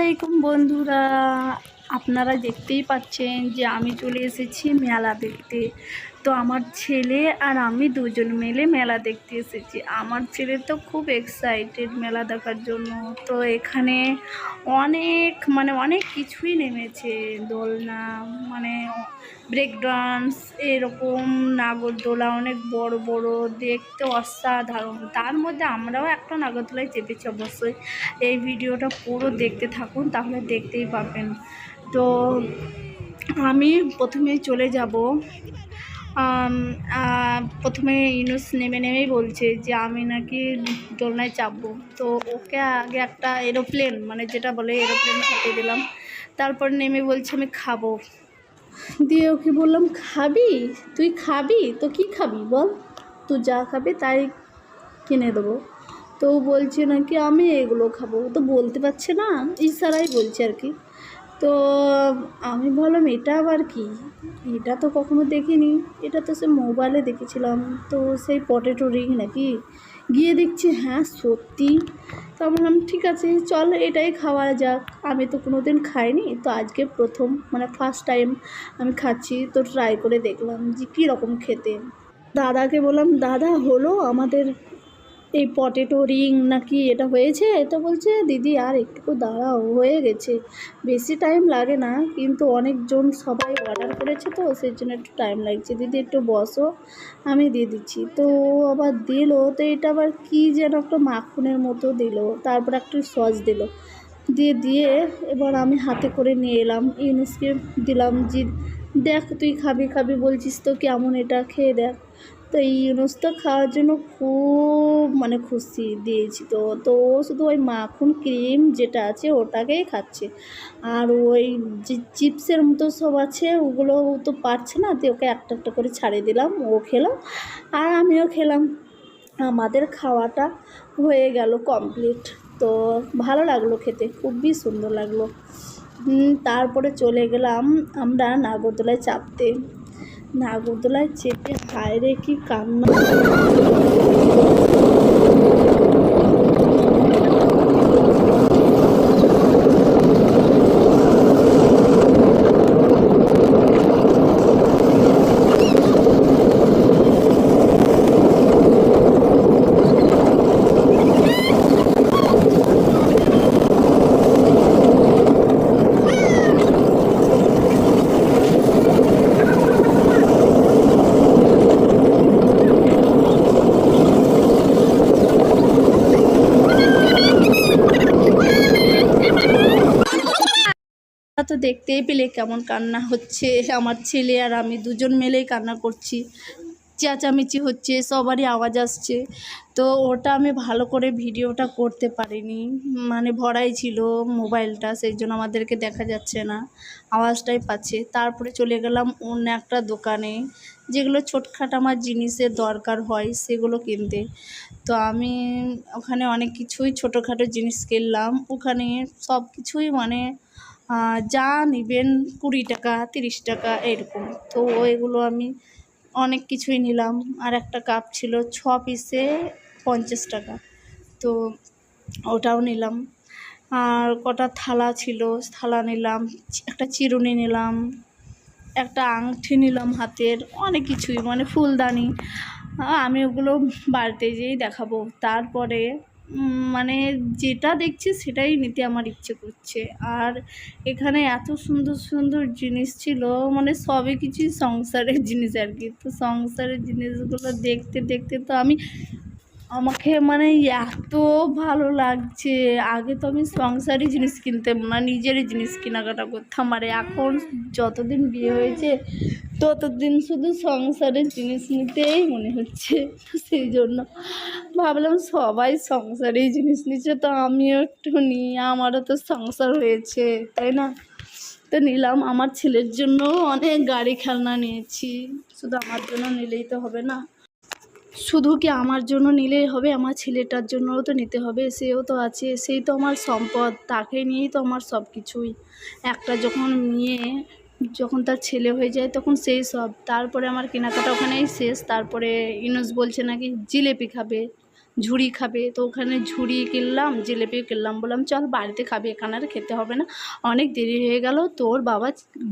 আলাইকুম বন্ধুরা, আপনারা দেখতেই পাচ্ছেন যে আমি চলে এসেছি মেলা দেখতে। তো আমার ছেলে আর আমি দুজন মিলে মেলা দেখতে এসেছি। আমার ছেলে তো খুব এক্সাইটেড মেলা দেখার জন্য। তো এখানে অনেক কিছুই নেমেছে, দোলনা মানে ব্রেক ডান্স, এরকম নাগরদোলা অনেক বড় বড়, দেখতে অসাধারণ। তার মধ্যে আমরাও একটা নাগরদোলায় চেপেছি অবশ্যই। এই ভিডিওটা পুরো দেখতে থাকুন, তাহলে দেখতেই পাবেন। তো আমি প্রথমেই চলে যাব। প্রথমে ইউনুস নেমেই বলছে যে আমি নাকি দোলনায় চাপবো। তো ওকে আগে একটা এরোপ্লেন, যেটা বলে এরোপ্লেন চাপিয়ে দিলাম। তারপর নেমে বলছে আমি খাবো। দিয়ে ওকে বললাম খাবি? তুই খাবি? তো কি খাবি বল, তুই যা খাবি তাই কিনে দেবো। তো বলছে নাকি আমি এগুলো খাবো। তো বলতে পারছে না, ইশারাই বলছে আর কি। তো আমি বললাম এটা আবার কি, এটা তো কখনো দেখিনি, এটা তো সে মোবাইলে দেখেছিলাম। তো সেই পটেটো রিং নাকি, গিয়ে দেখছি হ্যাঁ সত্যি। তো আমি বললাম ঠিক আছে চল এটাই খাওয়া যাক। আমি তো কোনো দিন খাইনি, তো আজকে প্রথম ফার্স্ট টাইম আমি খাচ্ছি। তো ট্রাই করে দেখলাম যে কীরকম খেতে। দাদাকে বললাম দাদা হলো আমাদের এই পটেটো রিং নাকি এটা হয়েছে? তো বলছে দিদি আর একটু দাঁড়াও, হয়ে গেছে, বেশি টাইম লাগে না, কিন্তু অনেকজন সবাই অর্ডার করেছে তো সেই জন্য একটু টাইম লাগছে, দিদি একটু বসো আমি দিয়ে দিচ্ছি। তো ও আবার দিল। তো এটা আবার কী যেন একটা মাখনের মতো দিল, তারপর একটু সস দিল, দিয়ে এবার আমি হাতে করে নিয়ে এলাম, ইউনুসকে দিলাম যে দেখ তুই খাবি বলছিস তো কেমন, এটা খেয়ে দেখ। তো এই ইউনুস তো খাওয়ার জন্য খুব খুশি দিয়েছি। তো ও শুধু ওই মাখন ক্রিম যেটা আছে ওটাকেই খাচ্ছে, আর ওই যে চিপসের মতো সব আছে ওগুলো ও তো পারছে না। তো ওকে একটা একটা করে ছাড়িয়ে দিলাম, ও খেলাম আর আমিও খেলাম। আমাদের খাওয়াটা হয়ে গেল কমপ্লিট। তো ভালো লাগলো খেতে, খুবই সুন্দর লাগলো। তারপরে চলে গেলাম আমরা নাগরদোলায় চাপতে। নাগরদোলায় চেপে হায় রে কি কান্না। তো দেখতেই পেলে কেমন কান্না হচ্ছে, আমার ছেলে আর আমি দুজন মিলেই কান্না করছি, চেঁচামেচি হচ্ছে, সবারই আওয়াজ আসছে। তো ওটা আমি ভালো করে ভিডিওটা করতে পারিনি, ভরাই ছিল মোবাইলটা, সেই জন্য আমাদেরকে দেখা যাচ্ছে না, আওয়াজটাই পাচ্ছে। তারপরে চলে গেলাম অন্য একটা দোকানে, যেগুলো ছোটখাটো আমার জিনিসের দরকার হয় সেগুলো কিনতে। তো আমি ওখানে অনেক কিছুই ছোটোখাটো জিনিস কিনলাম। ওখানে সব কিছুই যা নেবেন 20 টাকা 30 টাকা এরকম। তো এগুলো আমি অনেক কিছুই নিলাম। আর একটা কাপ ছিল 6 পিসে 50 টাকা, তো ওটাও নিলাম। আর কটা থালা ছিল, থালা নিলাম, একটা চিরুনি নিলাম, একটা আংটি নিলাম হাতের, অনেক কিছুই ফুলদানি। আমি ওগুলো বাড়িতে যেয়েই দেখাবো। তারপরে যেটা দেখছি সেটাই নিতে আমার ইচ্ছে করছে। আর এখানে এত সুন্দর সুন্দর জিনিস ছিল, সবই কিছুই সংসারের জিনিস আর কি। তো সংসারের জিনিসগুলো দেখতে দেখতে তো আমাকে এত ভালো লাগছে। আগে তো আমি সংসারই জিনিস কিনতাম না, নিজেরই জিনিস কেনাকাটা করতাম। আর এখন যতদিন বিয়ে হয়েছে ততদিন শুধু সংসারের জিনিস নিতেই মনে হচ্ছে। তো সেই জন্য ভাবলাম সবাই সংসারেই জিনিস নিচ্ছে, তো আমিও একটু নিই, আমারও তো সংসার হয়েছে তাই না। তো নিলাম। আমার ছেলের জন্য অনেক গাড়ি খেলনা নিয়েছি, শুধু আমার জন্য নিলেই তো হবে না, শুধু কি আমার জন্য নিলেই হবে, আমার ছেলেটার জন্যও তো নিতে হবে, সেও তো আছে, সেই তো আমার সম্পদ, তাকে নিয়েই তো আমার সব কিছুই। একটা যখন তার ছেলে হয়ে যায় তখন সেই সব, তারপরে আমার কেনাকাটা ওখানেই শেষ। তারপরে ইউনুস বলছে নাকি জিলেপি খাবে, ঝুড়ি খাবে, তো ওখানে ঝুড়ি কিনলাম, জিলিপিও কিনলাম। বললাম চল বাড়িতে খাবি, এখানে আর খেতে হবে না, অনেক দেরি হয়ে গেল, তোর বাবা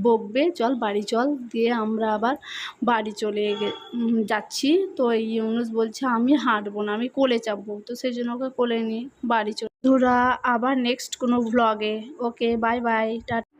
বকবে, চল বাড়ি চল। দিয়ে আমরা আবার বাড়ি চলে যাচ্ছি। তো এই ইউনুস বলছে আমি হাঁটবো না, আমি কোলে চাপবো, তো সেই জন্য ওকে কোলে নিয়ে বাড়ি চলে। বন্ধুরা আবার নেক্সট কোনো ভ্লগে, ওকে বাই বাই, টাটা।